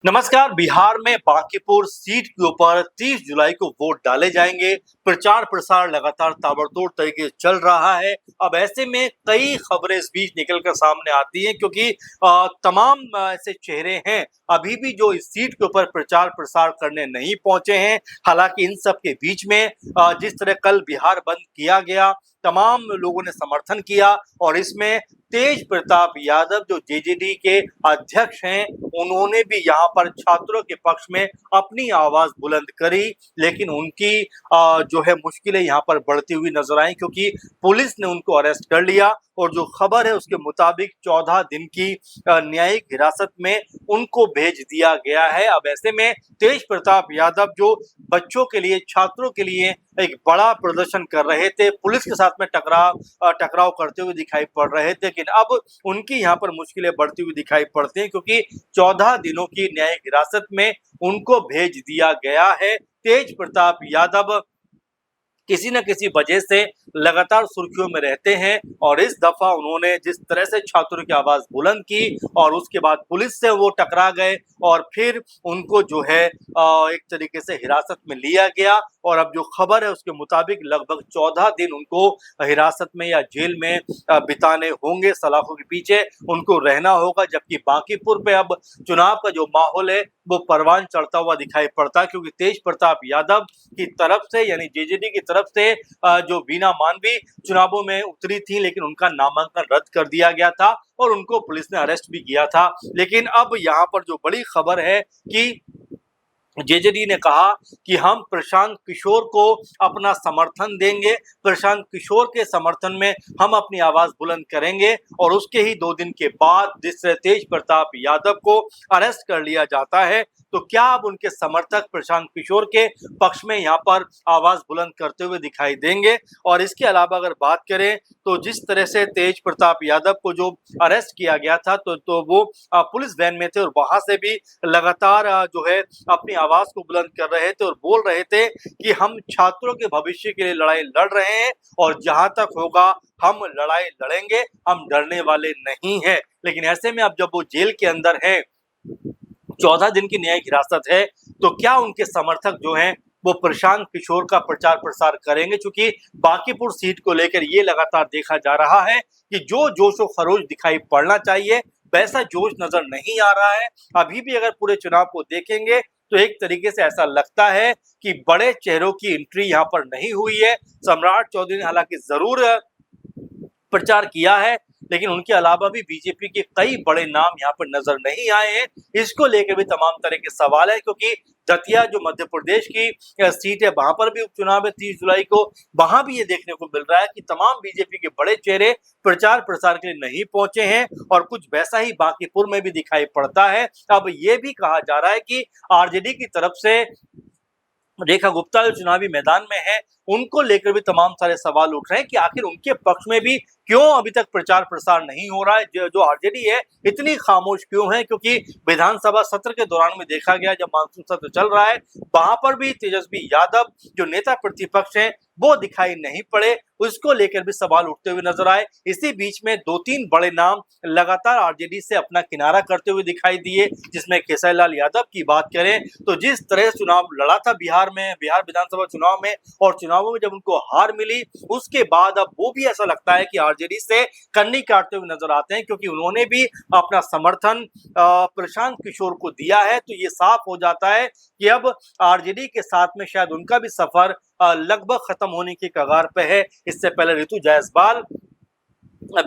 नमस्कार। बिहार में बांकीपुर सीट के ऊपर 30 जुलाई को वोट डाले जाएंगे। प्रचार प्रसार लगातार ताबड़तोड़ तरीके से चल रहा है। अब ऐसे में कई खबरें इस बीच निकलकर सामने आती हैं क्योंकि तमाम ऐसे चेहरे हैं अभी भी जो इस सीट के ऊपर प्रचार प्रसार करने नहीं पहुंचे हैं। हालांकि इन सब के बीच में जिस तरह कल बिहार बंद किया गया, तमाम लोगों ने समर्थन किया और इसमें तेज प्रताप यादव जो जेजेडी के अध्यक्ष हैं, उन्होंने भी यहाँ पर छात्रों के पक्ष में अपनी आवाज बुलंद करी। लेकिन उनकी जो है मुश्किलें यहाँ पर बढ़ती हुई नजर आई क्योंकि पुलिस ने उनको अरेस्ट कर लिया और जो खबर है उसके मुताबिक 14 दिन की न्यायिक हिरासत में उनको भेज दिया गया है। अब ऐसे में तेज प्रताप यादव जो बच्चों के लिए, छात्रों के लिए एक बड़ा प्रदर्शन कर रहे थे, पुलिस के साथ में टकराव करते हुए दिखाई पड़ रहे थे, लेकिन अब उनकी यहाँ पर मुश्किलें बढ़ती हुई दिखाई पड़ती हैं क्योंकि 14 दिनों की न्यायिक हिरासत में उनको भेज दिया गया है। तेज प्रताप यादव किसी न किसी वजह से लगातार सुर्खियों में रहते हैं और इस दफा उन्होंने जिस तरह से छात्रों की आवाज बुलंद की और उसके बाद पुलिस से वो टकरा गए और फिर उनको जो है एक तरीके से हिरासत में लिया गया और अब जो खबर है उसके मुताबिक लगभग 14 दिन उनको हिरासत में या जेल में बिताने होंगे, सलाखों के पीछे उनको रहना होगा। जबकि बांकीपुर पे अब चुनाव का जो माहौल है वो परवान चढ़ता हुआ दिखाई पड़ता है क्योंकि तेज प्रताप यादव की तरफ से यानी जेजेडी की तरफ से जो बीना मानवी चुनावों में उतरी थी, लेकिन उनका नामांकन रद्द कर दिया गया था और उनको पुलिस ने अरेस्ट भी किया था। लेकिन अब यहाँ पर जो बड़ी खबर है कि जेजेडी ने कहा कि हम प्रशांत किशोर को अपना समर्थन देंगे, प्रशांत किशोर के समर्थन में हम अपनी आवाज बुलंद करेंगे और उसके ही 2 दिन के बाद जिस तेज प्रताप यादव को अरेस्ट कर लिया जाता है तो क्या अब उनके समर्थक प्रशांत किशोर के पक्ष में यहाँ पर आवाज बुलंद करते हुए दिखाई देंगे। और इसके अलावा अगर बात करें तो जिस तरह से तेज प्रताप यादव को जो अरेस्ट किया गया था तो वो पुलिस वैन में थे और वहां से भी लगातार जो है अपनी आवाज को बुलंद कर रहे थे और बोल रहे थे कि हम छात्रों के भविष्य के लिए लड़ाई लड़ रहे हैं और जहां तक होगा हम लड़ाई लड़ेंगे, हम डरने वाले नहीं हैं। लेकिन ऐसे में अब जब वो जेल के अंदर हैं, 14 दिन की न्यायिक हिरासत है, तो क्या उनके समर्थक जो हैं वो प्रशांत किशोर का प्रचार प्रसार करेंगे? चूंकि बांकीपुर सीट को लेकर ये लगातार देखा जा रहा है कि जो जोश व खरोश दिखाई पड़ना चाहिए वैसा जोश नजर नहीं आ रहा है। अभी भी अगर पूरे चुनाव को देखेंगे तो एक तरीके से ऐसा लगता है कि बड़े चेहरों की एंट्री यहाँ पर नहीं हुई है। सम्राट चौधरी ने हालांकि जरूर प्रचार किया है, लेकिन उनके अलावा भी बीजेपी के कई बड़े नाम यहाँ पर नजर नहीं आए हैं। इसको लेकर भी तमाम तरह के सवाल है क्योंकि दतिया जो मध्य प्रदेश की सीट है वहां पर भी उपचुनाव है 30 जुलाई को, वहां भी ये देखने को मिल रहा है कि तमाम बीजेपी के बड़े चेहरे प्रचार प्रसार के लिए नहीं पहुंचे हैं और कुछ वैसा ही बांकीपुर में भी दिखाई पड़ता है। अब ये भी कहा जा रहा है कि आरजेडी की तरफ से रेखा गुप्ता जो चुनावी मैदान में है उनको लेकर भी तमाम सारे सवाल उठ रहे हैं कि आखिर उनके पक्ष में भी क्यों अभी तक प्रचार प्रसार नहीं हो रहा है। जो आरजेडी है इतनी खामोश क्यों है, क्योंकि विधानसभा सत्र के दौरान में देखा गया जब मानसून सत्र चल रहा है वहां पर भी तेजस्वी यादव जो नेता प्रतिपक्ष हैं वो दिखाई नहीं पड़े, उसको लेकर भी सवाल उठते हुए नजर आए। इसी बीच में 2-3 बड़े नाम लगातार आरजेडी से अपना किनारा करते हुए दिखाई दिए, जिसमें केसरीलाल यादव की बात करें तो जिस तरह चुनाव लड़ा था बिहार विधानसभा चुनाव में और चुनावों में जब उनको हार मिली उसके बाद अब वो भी ऐसा लगता है कि आरजेडी से कन्नी काटते हुए नजर आते हैं क्योंकि उन्होंने भी अपना समर्थन प्रशांत किशोर को दिया है। तो ये साफ हो जाता है कि अब आरजेडी के साथ में शायद उनका भी सफर लगभग खत्म होने की कगार पे है। इससे पहले ऋतु जायसवाल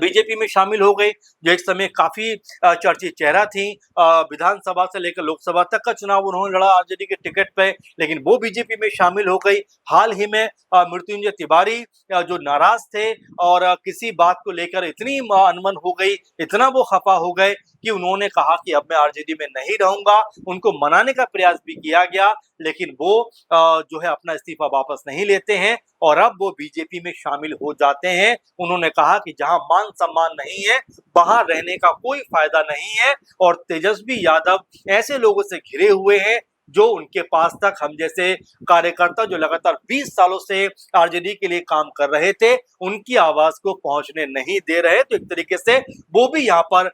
बीजेपी में शामिल हो गई जो एक समय काफी चर्चित चेहरा थी। विधानसभा से लेकर लोकसभा तक का चुनाव उन्होंने लड़ा आरजेडी के टिकट पे, लेकिन वो बीजेपी में शामिल हो गई। हाल ही में मृत्युंजय तिवारी जो नाराज थे और किसी बात को लेकर इतनी अनबन हो गई, इतना वो खफा हो गए कि उन्होंने कहा कि अब मैं आरजेडी में नहीं रहूंगा। उनको मनाने का प्रयास भी किया गया लेकिन वो जो है अपना इस्तीफा वापस नहीं लेते हैं और अब वो बीजेपी में शामिल हो जाते हैं। उन्होंने कहा कि जहां मान सम्मान नहीं है वहां रहने का कोई फायदा नहीं है और तेजस्वी यादव ऐसे लोगों से घिरे हुए हैं जो उनके पास तक हम जैसे कार्यकर्ता जो लगातार 20 सालों से आरजेडी के लिए काम कर रहे थे, उनकी आवाज को पहुंचने नहीं दे रहे। तो एक तरीके से वो भी यहाँ पर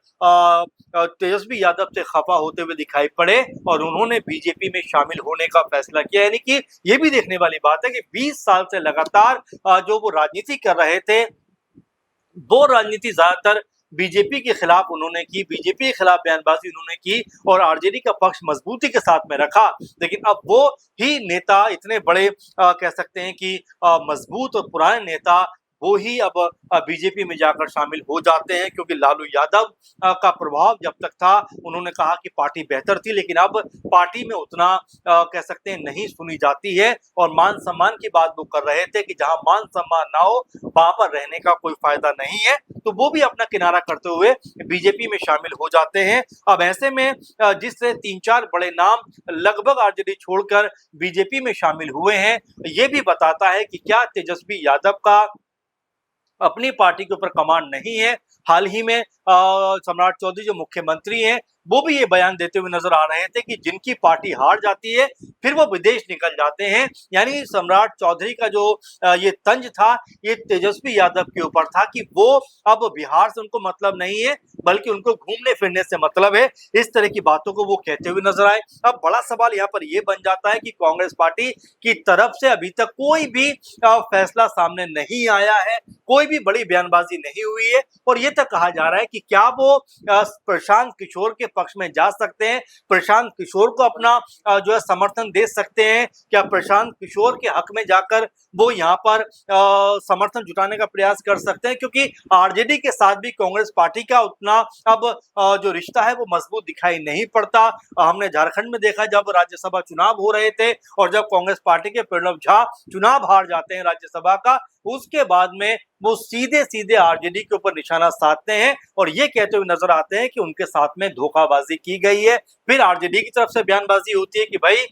तेजस्वी यादव से खफा होते हुए दिखाई पड़े और उन्होंने बीजेपी में शामिल होने का फैसला किया। यानी कि ये भी देखने वाली बात है कि 20 साल से लगातार जो वो राजनीति कर रहे थे, वो राजनीति ज्यादातर बीजेपी के खिलाफ उन्होंने की, बीजेपी के खिलाफ बयानबाजी उन्होंने की और आरजेडी का पक्ष मजबूती के साथ में रखा। लेकिन अब वो ही नेता इतने बड़े कह सकते हैं कि मजबूत और पुराने नेता वो ही अब बीजेपी में जाकर शामिल हो जाते हैं, क्योंकि लालू यादव का प्रभाव जब तक था उन्होंने कहा कि पार्टी बेहतर थी, लेकिन अब पार्टी में उतना कह सकते हैं नहीं सुनी जाती है और मान सम्मान की बात वो कर रहे थे कि जहां मान सम्मान ना हो वहां पर रहने का कोई फायदा नहीं है। तो वो भी अपना किनारा करते हुए बीजेपी में शामिल हो जाते हैं। अब ऐसे में जिससे 3-4 बड़े नाम लगभग आरजेडी छोड़कर बीजेपी में शामिल हुए हैं, ये भी बताता है कि क्या तेजस्वी यादव का अपनी पार्टी के ऊपर कमांड नहीं है। हाल ही में सम्राट चौधरी जो मुख्यमंत्री हैं, वो भी ये बयान देते हुए नजर आ रहे थे कि जिनकी पार्टी हार जाती है फिर वो विदेश निकल जाते हैं। यानी सम्राट चौधरी का जो ये तंज था, ये तेजस्वी यादव के ऊपर था कि वो अब बिहार से उनको मतलब नहीं है, बल्कि उनको घूमने फिरने से मतलब है। इस तरह की बातों को वो कहते हुए नजर आए। अब बड़ा सवाल यहाँ पर ये बन जाता है कि कांग्रेस पार्टी की तरफ से अभी तक कोई भी फैसला सामने नहीं आया है, कोई भी बड़ी बयानबाजी नहीं हुई है और ये तक कहा जा रहा है कि क्या वो प्रशांत किशोर के पक्ष में जा सकते हैं, प्रशांत किशोर को अपना जो है समर्थन दे सकते हैं, क्या प्रशांत किशोर के हक में जाकर वो यहाँ पर समर्थन जुटाने का प्रयास कर सकते हैं, क्योंकि आरजेडी के साथ भी कांग्रेस पार्टी का उतना अब जो रिश्ता है वो मजबूत दिखाई नहीं पड़ता। हमने झारखंड में देखा जब राज्यसभा चुनाव हो रहे थे और जब कांग्रेस पार्टी के प्रणब झा चुनाव हार जाते हैं राज्यसभा का, उसके बाद में वो सीधे सीधे आरजेडी के ऊपर निशाना साधते हैं और ये कहते हुए नजर आते हैं कि उनके साथ में धोखाबाजी की गई है। फिर आरजेडी की तरफ से बयानबाजी होती है कि भाई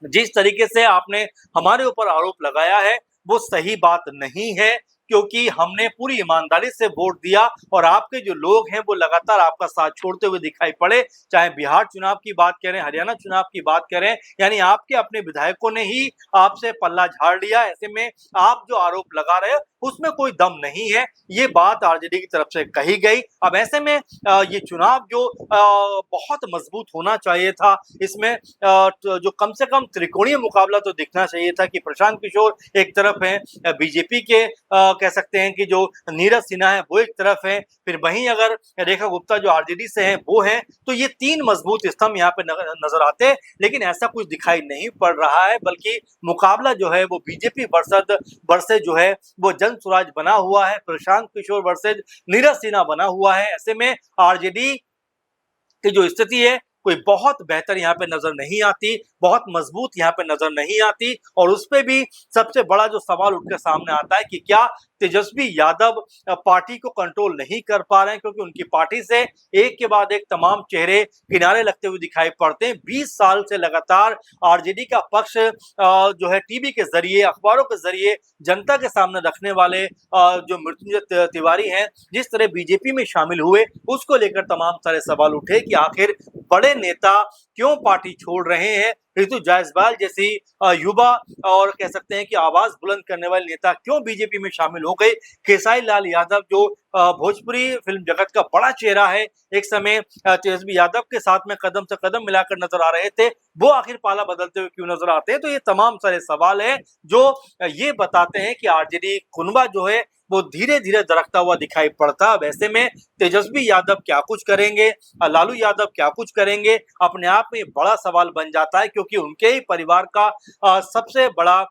जिस तरीके से आपने हमारे ऊपर आरोप लगाया है वो सही बात नहीं है, क्योंकि हमने पूरी ईमानदारी से वोट दिया और आपके जो लोग हैं वो लगातार आपका साथ छोड़ते हुए दिखाई पड़े। चाहे बिहार चुनाव की बात करें, हरियाणा चुनाव की बात करें, यानी आपके अपने विधायकों ने ही आपसे पल्ला झाड़ लिया। ऐसे में आप जो आरोप लगा रहे हो उसमें कोई दम नहीं है, ये बात आरजेडी की तरफ से कही गई। अब ऐसे में ये चुनाव जो बहुत मजबूत होना चाहिए था, इसमें जो कम से कम त्रिकोणीय मुकाबला तो दिखना चाहिए था कि प्रशांत किशोर एक तरफ है, बीजेपी के कह सकते हैं कि जो नीरज सिन्हा है वो एक तरफ है, फिर वहीं अगर रेखा गुप्ता जो आरजेडी से हैं वो हैं, तो ये 3 मजबूत स्तंभ यहाँ पे नजर आते हैं। लेकिन ऐसा कुछ दिखाई नहीं पड़ रहा है, बल्कि मुकाबला जो है वो बीजेपी वर्सेज जो है वो जन स्वराज बना हुआ है, प्रशांत किशोर वर्सेज नीरज सिन्हा बना हुआ है। ऐसे में आरजेडी की जो स्थिति है कोई बहुत बेहतर यहाँ पे नजर नहीं आती, बहुत मजबूत यहाँ पे नजर नहीं आती और उस पे भी सबसे बड़ा जो सवाल उठकर सामने आता है कि क्या तेजस्वी यादव पार्टी को कंट्रोल नहीं कर पा रहे हैं, क्योंकि उनकी पार्टी से एक के बाद एक तमाम चेहरे किनारे लगते हुए दिखाई पड़ते हैं। 20 साल से लगातार आरजेडी का पक्ष जो है टीवी के जरिए, अखबारों के जरिए जनता के सामने रखने वाले जो मृत्युंजय तिवारी हैं, जिस तरह बीजेपी में शामिल हुए, उसको लेकर तमाम सारे सवाल उठे कि आखिर बड़े नेता क्यों पार्टी छोड़ रहे हैं। ऋतु जायसवाल जैसी युवा और कह सकते हैं कि आवाज बुलंद करने वाले नेता क्यों बीजेपी में शामिल हो गए। खेसारी लाल यादव जो भोजपुरी फिल्म जगत का बड़ा चेहरा है, एक समय तेजस्वी यादव के साथ में कदम से कदम मिलाकर नजर आ रहे थे, वो आखिर पाला बदलते हुए क्यों नजर आते हैं। तो ये तमाम सारे सवाल है जो ये बताते हैं कि आरजेडी कुनबा जो है वो धीरे धीरे दरकता हुआ दिखाई पड़ता। अब ऐसे में तेजस्वी यादव क्या कुछ करेंगे, लालू यादव क्या कुछ करेंगे, अपने आप में बड़ा सवाल बन जाता है, क्योंकि उनके ही परिवार का सबसे बड़ा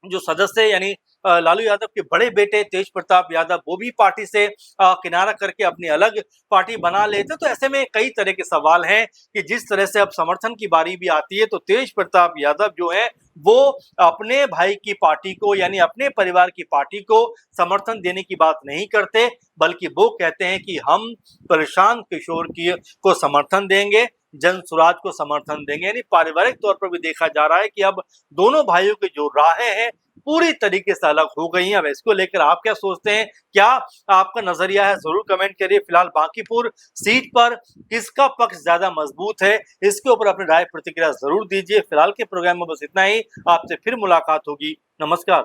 जो सदस्य यानी लालू यादव के बड़े बेटे तेज प्रताप यादव वो भी पार्टी से किनारा करके अपनी अलग पार्टी बना लेते। तो ऐसे में कई तरह के सवाल हैं कि जिस तरह से अब समर्थन की बारी भी आती है तो तेज प्रताप यादव जो है वो अपने भाई की पार्टी को यानी अपने परिवार की पार्टी को समर्थन देने की बात नहीं करते, बल्कि वो कहते हैं कि हम प्रशांत किशोर की को समर्थन देंगे, जन स्वराज को समर्थन देंगे। यानी पारिवारिक तौर पर भी देखा जा रहा है कि अब दोनों भाइयों की जो राहें हैं पूरी तरीके से अलग हो गई हैं। अब इसको लेकर आप क्या सोचते हैं? क्या आपका नजरिया है? जरूर कमेंट करिए। फिलहाल बांकीपुर सीट पर किसका पक्ष ज्यादा मजबूत है, इसके ऊपर अपनी राय प्रतिक्रिया जरूर दीजिए। फिलहाल के प्रोग्राम में बस इतना ही। आपसे फिर मुलाकात होगी। नमस्कार।